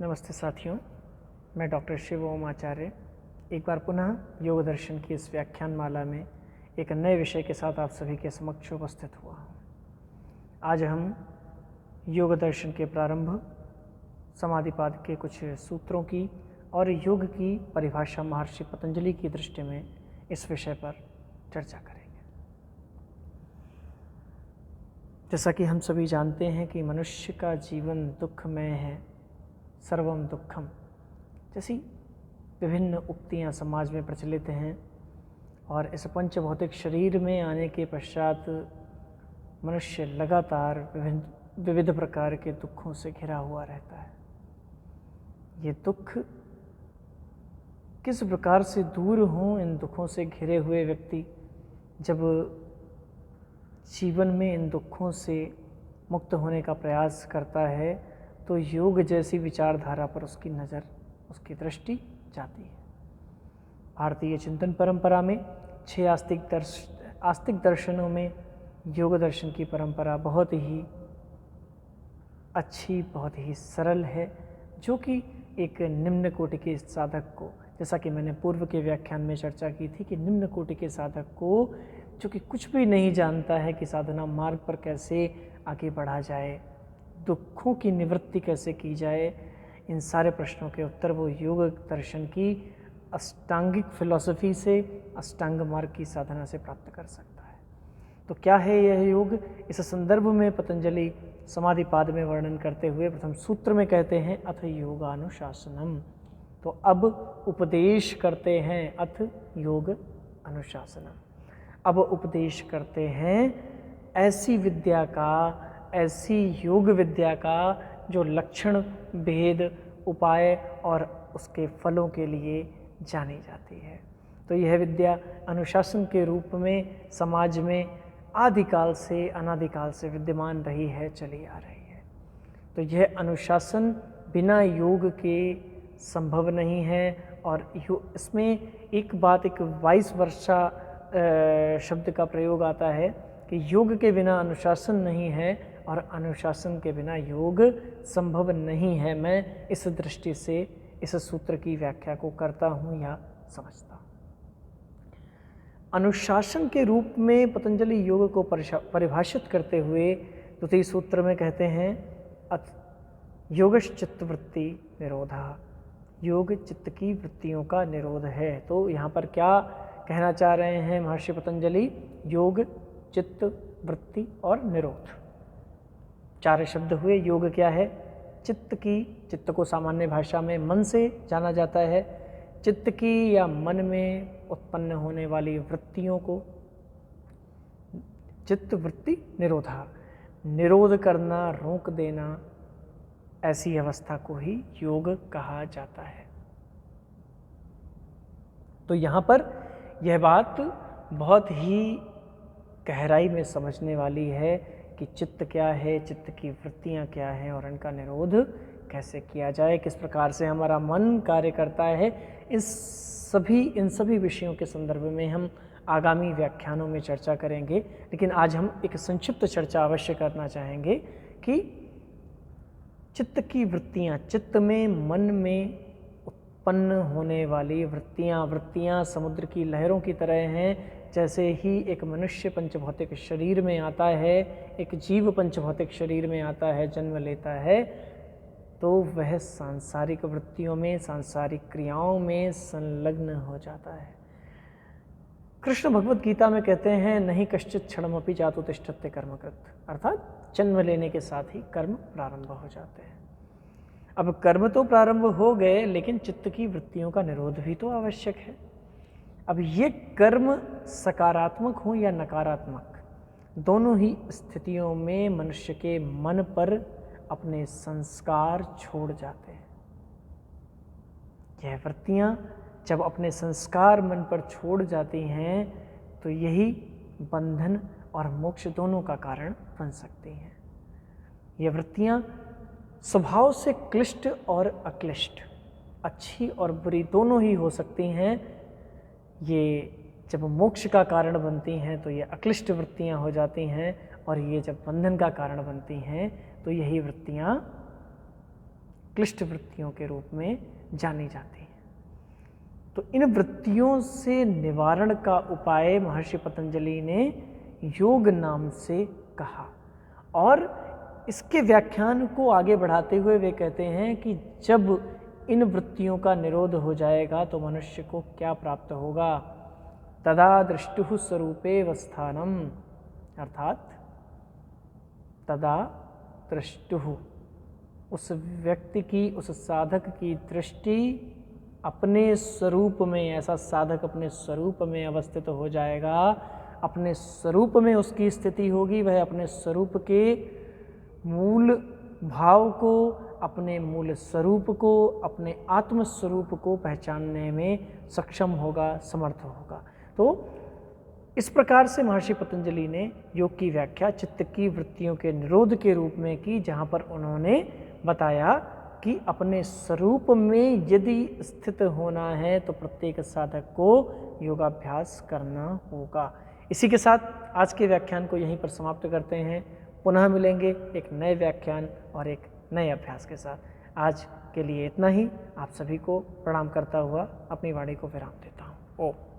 नमस्ते साथियों, मैं डॉक्टर शिव ओम आचार्य एक बार पुनः योग दर्शन की इस व्याख्यान माला में एक नए विषय के साथ आप सभी के समक्ष उपस्थित हुआ हूँ। आज हम योग दर्शन के प्रारंभ समाधिपाद के कुछ सूत्रों की और योग की परिभाषा महर्षि पतंजलि की दृष्टि में इस विषय पर चर्चा करेंगे। जैसा कि हम सभी जानते हैं कि मनुष्य का जीवन दुखमय है, सर्वम दुखम जैसी विभिन्न उक्तियां समाज में प्रचलित हैं और इस पंचभौतिक शरीर में आने के पश्चात मनुष्य लगातार विविध प्रकार के दुखों से घिरा हुआ रहता है। ये दुख किस प्रकार से दूर हों इन दुखों से घिरे हुए व्यक्ति जब जीवन में इन दुखों से मुक्त होने का प्रयास करता है तो योग जैसी विचारधारा पर उसकी नज़र, उसकी दृष्टि जाती है। भारतीय चिंतन परंपरा में 6 आस्तिक दर्शनों में योग दर्शन की परंपरा बहुत ही अच्छी, बहुत ही सरल है, जो कि एक निम्न कोटि के साधक को, जैसा कि मैंने पूर्व के व्याख्यान में चर्चा की थी कि निम्न कोटि के साधक को जो कि कुछ भी नहीं जानता है कि साधना मार्ग पर कैसे आगे बढ़ा जाए, दुखों की निवृत्ति कैसे की जाए, इन सारे प्रश्नों के उत्तर वो योग दर्शन की अष्टांगिक फिलॉसफी से, अष्टांग मार्ग की साधना से प्राप्त कर सकता है। तो क्या है यह योग? इस संदर्भ में पतंजलि समाधिपाद में वर्णन करते हुए प्रथम सूत्र में कहते हैं अथ योगानुशासनम। तो अब उपदेश करते हैं अथ योग अनुशासनम। अब उपदेश करते हैं ऐसी विद्या का, ऐसी योग विद्या का जो लक्षण, भेद, उपाय और उसके फलों के लिए जानी जाती है। तो यह विद्या अनुशासन के रूप में समाज में आदिकाल से, अनादिकाल से विद्यमान रही है, चली आ रही है। तो यह अनुशासन बिना योग के संभव नहीं है। और इसमें एक बात, एक वाइस वर्सा शब्द का प्रयोग आता है कि योग के बिना अनुशासन नहीं है और अनुशासन के बिना योग संभव नहीं है। मैं इस दृष्टि से इस सूत्र की व्याख्या को करता हूँ या समझता हूँ। अनुशासन के रूप में पतंजलि योग को परिभाषित करते हुए द्वितीय सूत्र में कहते हैं अथ योगश्चित्तवृत्ति निरोधा। योग चित्त की वृत्तियों का निरोध है। तो यहाँ पर क्या कहना चाह रहे हैं महर्षि पतंजलि? योग, चित्त, वृत्ति और निरोध, 4 शब्द हुए। योग क्या है? चित्त को सामान्य भाषा में मन से जाना जाता है। चित्त की या मन में उत्पन्न होने वाली वृत्तियों को चित्त वृत्ति निरोधा, निरोध करना, रोक देना, ऐसी अवस्था को ही योग कहा जाता है। तो यहाँ पर यह बात बहुत ही गहराई में समझने वाली है कि चित्त क्या है, चित्त की वृत्तियाँ क्या हैं और इनका निरोध कैसे किया जाए, किस प्रकार से हमारा मन कार्य करता है। इन सभी विषयों के संदर्भ में हम आगामी व्याख्यानों में चर्चा करेंगे, लेकिन आज हम एक संक्षिप्त चर्चा अवश्य करना चाहेंगे कि चित्त की वृत्तियाँ, चित्त में, मन में उत्पन्न होने वाली वृत्तियाँ समुद्र की लहरों की तरह हैं। जैसे ही एक मनुष्य पंचभौतिक शरीर में आता है, एक जीव पंचभौतिक शरीर में आता है, जन्म लेता है, तो वह सांसारिक वृत्तियों में, सांसारिक क्रियाओं में संलग्न हो जाता है। कृष्ण भगवत गीता में कहते हैं नहीं कश्चित क्षणमपि जातु तिष्ठत्य कर्मकृत, अर्थात जन्म लेने के साथ ही कर्म प्रारंभ हो जाते हैं। अब कर्म तो प्रारंभ हो गए, लेकिन चित्त की वृत्तियों का निरोध भी तो आवश्यक है। अब ये कर्म सकारात्मक हो या नकारात्मक, दोनों ही स्थितियों में मनुष्य के मन पर अपने संस्कार छोड़ जाते हैं। यह वृत्तियां जब अपने संस्कार मन पर छोड़ जाती हैं तो यही बंधन और मोक्ष दोनों का कारण बन सकती हैं। ये वृत्तियां स्वभाव से क्लिष्ट और अक्लिष्ट, अच्छी और बुरी दोनों ही हो सकती हैं। ये जब मोक्ष का कारण बनती हैं तो ये अक्लिष्ट वृत्तियां हो जाती हैं, और ये जब बंधन का कारण बनती हैं तो यही वृत्तियां क्लिष्ट वृत्तियों के रूप में जानी जाती हैं। तो इन वृत्तियों से निवारण का उपाय महर्षि पतंजलि ने योग नाम से कहा, और इसके व्याख्यान को आगे बढ़ाते हुए वे कहते हैं कि जब इन वृत्तियों का निरोध हो जाएगा तो मनुष्य को क्या प्राप्त होगा। तदा दृष्टुः स्वरूपे वस्थानम, अर्थात तदा दृष्टुः, उस व्यक्ति की, उस साधक की दृष्टि अपने स्वरूप में, ऐसा साधक अपने स्वरूप में अवस्थित हो जाएगा, अपने स्वरूप में उसकी स्थिति होगी। वह अपने स्वरूप के मूल भाव को, अपने मूल स्वरूप को, अपने आत्म स्वरूप को पहचानने में सक्षम होगा, समर्थ होगा। तो इस प्रकार से महर्षि पतंजलि ने योग की व्याख्या चित्त की वृत्तियों के निरोध के रूप में की, जहाँ पर उन्होंने बताया कि अपने स्वरूप में यदि स्थित होना है तो प्रत्येक साधक को योगाभ्यास करना होगा। इसी के साथ आज के व्याख्यान को यहीं पर समाप्त करते हैं। पुनः मिलेंगे एक नए व्याख्यान और एक नए अभ्यास के साथ। आज के लिए इतना ही। आप सभी को प्रणाम करता हुआ अपनी वाणी को विराम देता हूँ। ओम।